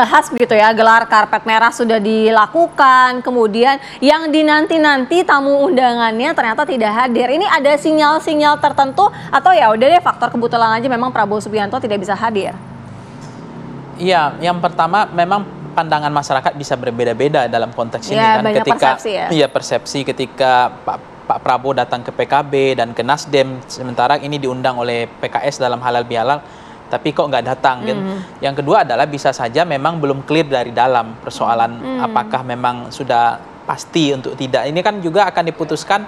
bahas begitu ya, gelar karpet merah sudah dilakukan, kemudian yang dinanti-nanti tamu undangannya ternyata tidak hadir. Ini ada sinyal-sinyal tertentu atau ya udah deh faktor kebetulan aja memang Prabowo Subianto tidak bisa hadir? Iya, yang pertama memang pandangan masyarakat bisa berbeda-beda dalam konteks ini ya, kan, ketika persepsi ya. Iya, persepsi ketika Pak Prabowo datang ke PKB dan ke Nasdem, sementara ini diundang oleh PKS dalam halal bihalal, tapi kok nggak datang kan. Yang kedua adalah bisa saja memang belum clear dari dalam persoalan apakah memang sudah pasti untuk tidak. Ini kan juga akan diputuskan,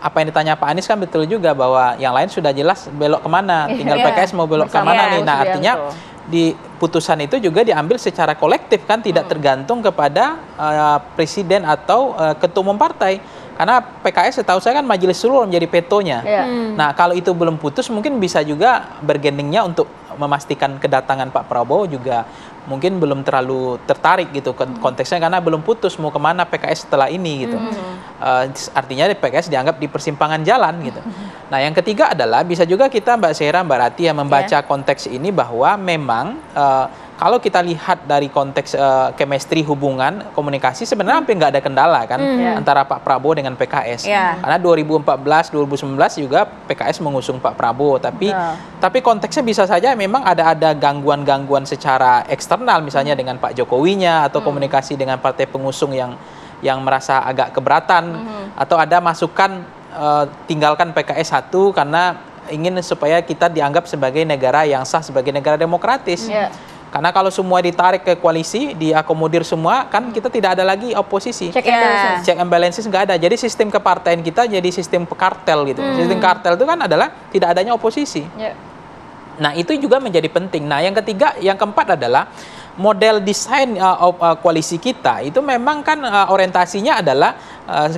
apa yang ditanya Pak Anies kan betul juga bahwa yang lain sudah jelas belok kemana, tinggal PKS mau belok kemana nih. Nah artinya di putusan itu juga diambil secara kolektif kan, tidak tergantung kepada presiden atau ketua umum partai. Karena PKS setahu saya kan majelis suro menjadi vetonya. Nah kalau itu belum putus mungkin bisa juga bergeningnya untuk memastikan kedatangan Pak Prabowo juga mungkin belum terlalu tertarik gitu konteksnya, karena belum putus mau kemana PKS setelah ini gitu. Artinya PKS dianggap di persimpangan jalan gitu. Nah yang ketiga adalah bisa juga kita Mbak Sera, Mbak Rati yang membaca konteks ini bahwa memang kalau kita lihat dari konteks chemistry hubungan komunikasi sebenarnya hampir nggak ada kendala kan antara Pak Prabowo dengan PKS. Karena 2014, 2019 juga PKS mengusung Pak Prabowo, tapi konteksnya bisa saja memang ada gangguan-gangguan secara eksternal misalnya dengan Pak Jokowinya atau komunikasi dengan partai pengusung yang merasa agak keberatan atau ada masukan tinggalkan PKS 1 karena ingin supaya kita dianggap sebagai negara yang sah, sebagai negara demokratis. Karena kalau semua ditarik ke koalisi, diakomodir semua, kan kita tidak ada lagi oposisi. Check and balances nggak ada. Jadi sistem kepartaian kita jadi sistem kartel gitu. Sistem kartel itu kan adalah tidak adanya oposisi. Nah itu juga menjadi penting. Nah yang ketiga, yang keempat adalah model desain koalisi kita itu memang kan orientasinya adalah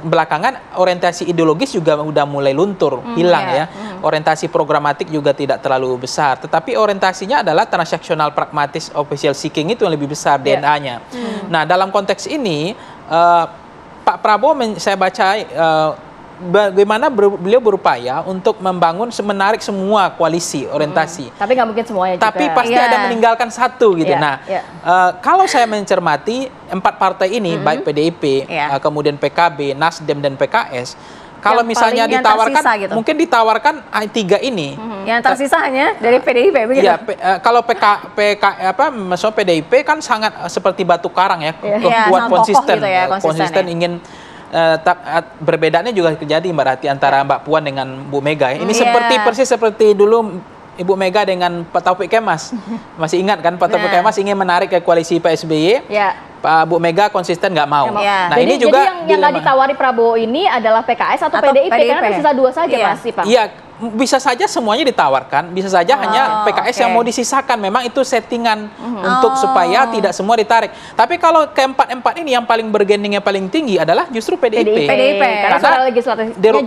belakangan orientasi ideologis juga udah mulai luntur, hilang ya. Orientasi programatik juga tidak terlalu besar, tetapi orientasinya adalah transaksional pragmatis official seeking itu yang lebih besar DNA-nya. Nah dalam konteks ini Pak Prabowo saya baca bagaimana beliau berupaya untuk membangun, menarik semua koalisi orientasi. Tapi nggak mungkin semuanya juga. Tapi pasti ada meninggalkan satu gitu. Nah, kalau saya mencermati 4 partai ini, baik PDIP, kemudian PKB, Nasdem dan PKS, kalau misalnya ditawarkan, gitu. Mungkin ditawarkan 3 ini. Yang tersisa hanya dari PDIP begitu. Iya, kalau maksudnya PDIP kan sangat seperti batu karang ya, kuat konsisten, gitu ya, konsisten ingin. Perbedaannya juga terjadi Mbak Rati antara Mbak Puan dengan Bu Mega. Ini persis seperti dulu Ibu Mega dengan Pak Taufik Kemas. Masih ingat kan Pak Taufik Kemas ingin menarik ke koalisi Pak SBY. Pak Bu Mega konsisten nggak mau. Nah jadi, ini juga yang nggak ditawari Prabowo ini adalah PKS atau PDIP karena sisa 2 saja Mas Ipang. Iya, bisa saja semuanya ditawarkan, bisa saja hanya PKS yang mau disisakan. Memang itu settingan untuk supaya tidak semua ditarik. Tapi kalau keempat ini yang paling bergeningnya paling tinggi adalah justru PDIP.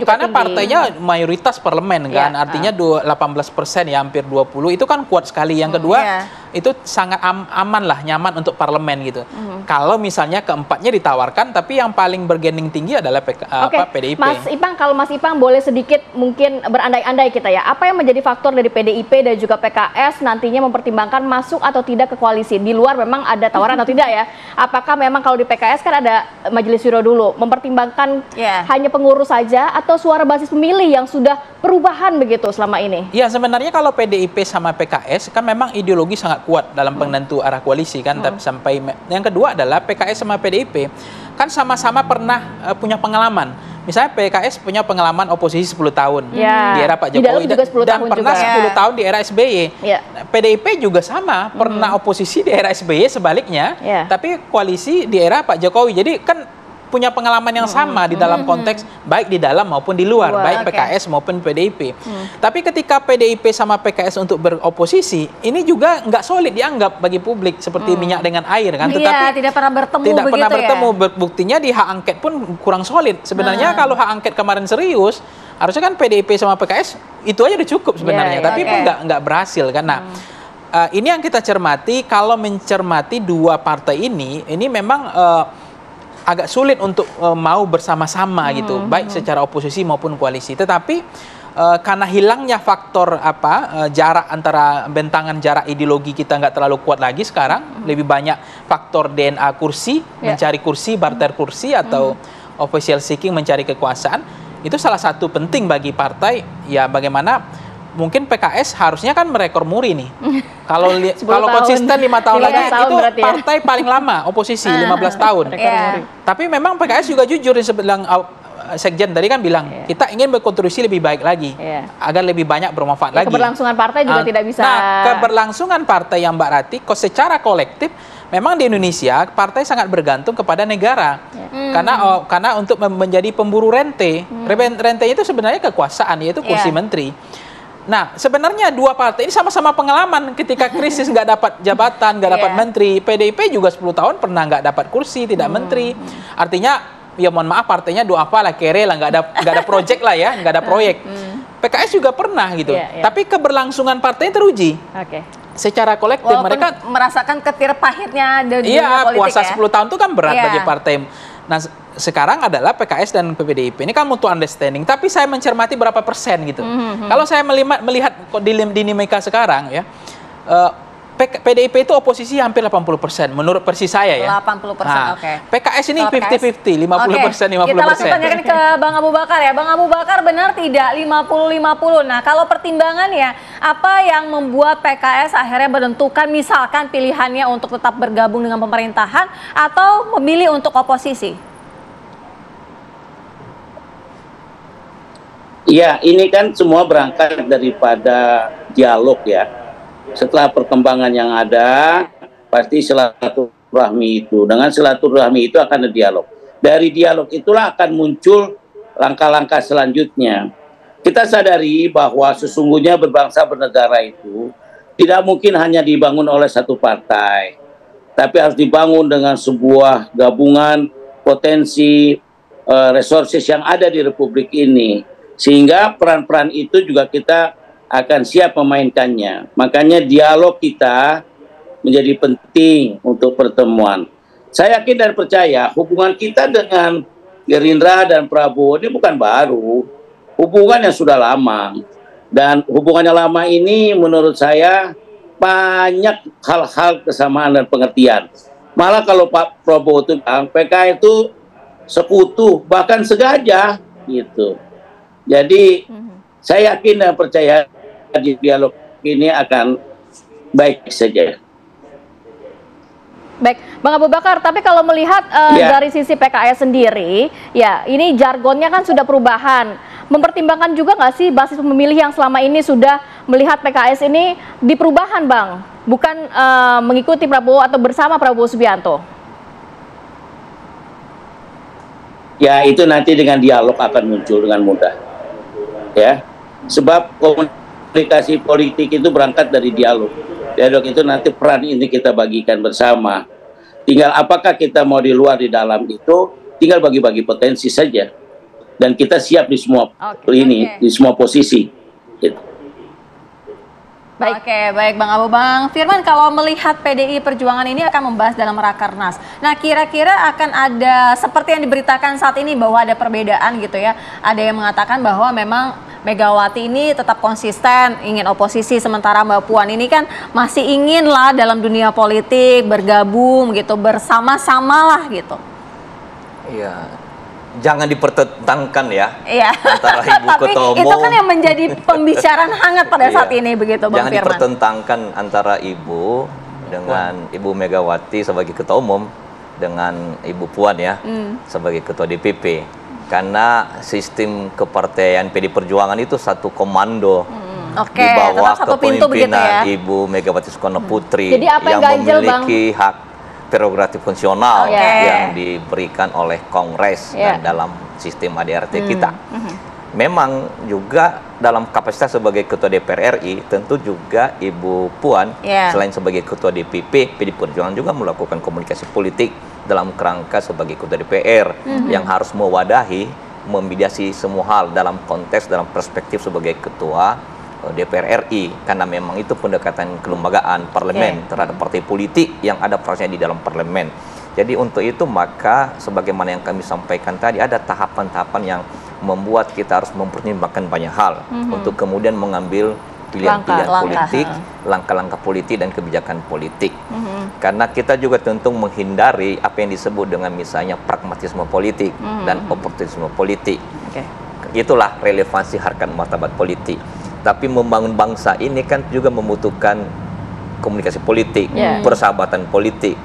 Karena partainya mayoritas parlemen kan, artinya 18% ya, hampir 20 itu kan kuat sekali. Yang kedua itu sangat aman lah, nyaman untuk parlemen gitu. Kalau misalnya keempatnya ditawarkan, tapi yang paling bergening tinggi adalah PDIP. Mas Ipang, kalau Mas Ipang boleh sedikit mungkin berandai-andai kita ya, apa yang menjadi faktor dari PDIP dan juga PKS nantinya mempertimbangkan masuk atau tidak ke koalisi? Di luar memang ada tawaran atau tidak ya? Apakah memang kalau di PKS kan ada majelis syuro dulu, mempertimbangkan hanya pengurus saja atau suara basis pemilih yang sudah perubahan begitu selama ini? Ya sebenarnya kalau PDIP sama PKS kan memang ideologi sangat kuat dalam penentu arah koalisi kan. Tapi sampai yang kedua adalah PKS sama PDIP kan sama-sama pernah punya pengalaman. Misalnya PKS punya pengalaman oposisi 10 tahun di era Pak Jokowi dan pernah 10 tahun di era SBY. PDIP juga sama, pernah oposisi di era SBY sebaliknya, tapi koalisi di era Pak Jokowi. Jadi kan punya pengalaman yang sama di dalam konteks baik di dalam maupun di luar, baik PKS maupun PDIP. Tapi ketika PDIP sama PKS untuk beroposisi, ini juga nggak solid dianggap bagi publik seperti minyak dengan air kan. Tetapi tidak pernah bertemu. Tidak pernah bertemu. Buktinya di hak angket pun kurang solid. Sebenarnya kalau hak angket kemarin serius, harusnya kan PDIP sama PKS itu aja udah cukup sebenarnya. Tapi pun nggak berhasil kan. Nah, ini yang kita cermati. Kalau mencermati 2 partai ini memang agak sulit untuk mau bersama-sama gitu, baik secara oposisi maupun koalisi. Tetapi karena hilangnya faktor jarak antara bentangan jarak ideologi kita nggak terlalu kuat lagi sekarang, lebih banyak faktor DNA kursi, mencari kursi, barter kursi atau official seeking mencari kekuasaan. Itu salah satu penting bagi partai ya, bagaimana mungkin PKS harusnya kan merekor muri nih. Kalau konsisten 5 tahun lagi itu partai paling lama oposisi 15 tahun. Tapi memang PKS juga jujur bilang Sekjen tadi kan bilang kita ingin berkontribusi lebih baik lagi agar lebih banyak bermanfaat lagi. Keberlangsungan partai juga tidak bisa. Nah, keberlangsungan partai yang Mbak Rati secara kolektif memang di Indonesia partai sangat bergantung kepada negara. Karena untuk menjadi pemburu rente. Rente itu sebenarnya kekuasaan, yaitu kursi menteri. Nah, sebenarnya dua partai ini sama-sama pengalaman ketika krisis nggak dapat jabatan, nggak dapat menteri. PDIP juga 10 tahun pernah nggak dapat kursi, tidak menteri. Artinya ya mohon maaf, partainya doa apa lah, kere lah, nggak ada proyek lah ya, nggak ada proyek. PKS juga pernah gitu, tapi keberlangsungan partai teruji. Secara kolektif walaupun mereka merasakan ketir pahitnya dari dunia politik. Puasa 10 tahun itu kan berat bagi partai. Nah, sekarang adalah PKS dan PDIP ini kan mutual understanding, tapi saya mencermati berapa persen gitu. Kalau saya melihat dinamika sekarang ya, PDIP itu oposisi hampir 80% menurut versi saya ya. 80%, PKS ini 50-50, 50%, 50%. Kita langsung tanyakan ke Bang Abu Bakar ya. Bang Abu Bakar, benar tidak 50-50? Nah, kalau pertimbangannya, apa yang membuat PKS akhirnya menentukan misalkan pilihannya untuk tetap bergabung dengan pemerintahan atau memilih untuk oposisi? Ya, ini kan semua berangkat daripada dialog ya. Setelah perkembangan yang ada, pasti silaturahmi itu. Dengan silaturahmi itu akan ada dialog. Dari dialog itulah akan muncul langkah-langkah selanjutnya. Kita sadari bahwa sesungguhnya berbangsa bernegara itu tidak mungkin hanya dibangun oleh satu partai, tapi harus dibangun dengan sebuah gabungan potensi resources yang ada di Republik ini. Sehingga peran-peran itu juga kita akan siap memainkannya. Makanya dialog kita menjadi penting untuk pertemuan. Saya yakin dan percaya hubungan kita dengan Gerindra dan Prabowo ini bukan baru. Hubungan yang sudah lama. Dan hubungannya lama ini menurut saya banyak hal-hal kesamaan dan pengertian. Malah kalau Pak Prabowo itu bilang PKS itu sekutu, bahkan segajah gitu. Jadi saya yakin dan percaya di dialog ini akan baik saja. Baik, Bang Abu Bakar, tapi kalau melihat dari sisi PKS sendiri, ya ini jargonnya kan sudah perubahan. Mempertimbangkan juga nggak sih basis pemilih yang selama ini sudah melihat PKS ini di perubahan, Bang? Bukan mengikuti Prabowo atau bersama Prabowo Subianto? Ya, itu nanti dengan dialog akan muncul dengan mudah. Ya, sebab komunikasi politik itu berangkat dari dialog. Dialog itu nanti peran ini kita bagikan bersama. Tinggal apakah kita mau di luar di dalam itu, tinggal bagi-bagi potensi saja. Dan kita siap di semua di semua posisi. Gitu. Baik. Baik Bang Abu. Bang Firman, kalau melihat PDI Perjuangan ini akan membahas dalam Rakernas. Nah, kira-kira akan ada seperti yang diberitakan saat ini bahwa ada perbedaan gitu ya. Ada yang mengatakan bahwa memang Megawati ini tetap konsisten ingin oposisi, sementara Mbak Puan ini kan masih ingin lah dalam dunia politik bergabung gitu, bersama-sama lah gitu. Iya, jangan dipertentangkan ya antara Ibu Tapi Ketua Umum. itu kan yang menjadi pembicaraan hangat pada saat ini begitu Bang Jangan Firman. dipertentangkan antara Ibu dengan Ibu Megawati sebagai Ketua Umum dengan Ibu Puan ya sebagai Ketua DPP. Karena sistem kepartaian PD Perjuangan itu satu komando di bawah kepemimpinan Ibu Megawati Soekarno Putri yang memiliki hak prerogatif fungsional yang diberikan oleh Kongres dan dalam sistem ADRT kita. Memang juga dalam kapasitas sebagai Ketua DPR RI, tentu juga Ibu Puan selain sebagai Ketua DPP, PD Perjuangan juga melakukan komunikasi politik dalam kerangka sebagai Ketua DPR yang harus mewadahi, memediasi semua hal dalam konteks, dalam perspektif sebagai Ketua DPR RI, karena memang itu pendekatan kelembagaan parlemen terhadap partai politik yang ada perannya di dalam parlemen. Jadi untuk itu maka sebagaimana yang kami sampaikan tadi, ada tahapan-tahapan yang membuat kita harus mempertimbangkan banyak hal untuk kemudian mengambil pilihan-pilihan politik, langkah-langkah politik dan kebijakan politik. Karena kita juga tentu menghindari apa yang disebut dengan misalnya pragmatisme politik dan oportunisme politik. Itulah relevansi harkat martabat politik. Tapi membangun bangsa ini kan juga membutuhkan komunikasi politik, persahabatan politik.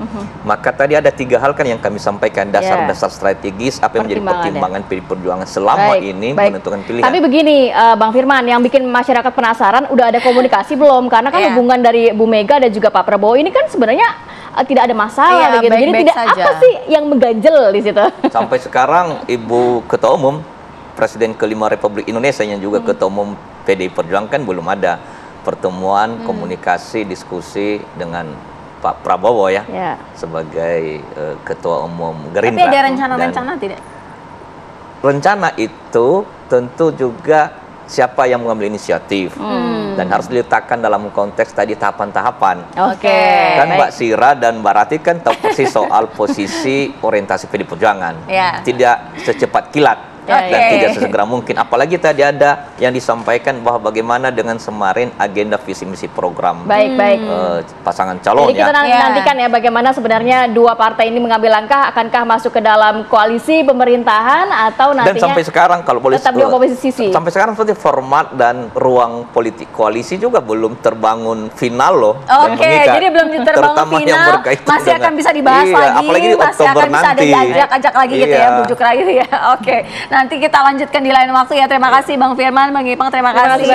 Maka tadi ada 3 hal kan yang kami sampaikan, dasar-dasar strategis apa yang menjadi pertimbangan PD Perjuangan selama ini menentukan pilihan. Tapi begini, Bang Firman, yang bikin masyarakat penasaran, udah ada komunikasi belum? Karena kan hubungan dari Bu Mega dan juga Pak Prabowo ini kan sebenarnya tidak ada masalah, gitu. Jadi tidak saja. Apa sih yang mengganjel di situ? Sampai sekarang Ibu Ketua Umum, Presiden kelima Republik Indonesia yang juga Ketua Umum PDI Perjuangan kan belum ada pertemuan, komunikasi, diskusi dengan Pak Prabowo sebagai Ketua Umum Gerindra. Tapi ada rencana-rencana tidak? Rencana itu tentu juga siapa yang mengambil inisiatif dan harus diletakkan dalam konteks tadi tahapan-tahapan. Kan Mbak Sira dan Mbak Rati kan tahu persis soal posisi orientasi PD Perjuangan. Tidak secepat kilat. Dan tidak sesegera mungkin. Apalagi tadi ada yang disampaikan bahwa bagaimana dengan semarin agenda visi misi program pasangan calon. Jadi kita nantikan ya bagaimana sebenarnya dua partai ini mengambil langkah, akankah masuk ke dalam koalisi pemerintahan atau nantinya. Dan sampai sekarang kalau boleh tetap di oposisi. Sampai sekarang seperti format dan ruang politik koalisi juga belum terbangun final loh. Jadi belum terbangun final, masih akan bisa dibahas lagi, apalagi masih akan bisa ada diajak lagi gitu ya, bujuk rayu ya. Nanti kita lanjutkan di lain waktu ya. Terima kasih Bang Firman, Bang Ipang, terima kasih.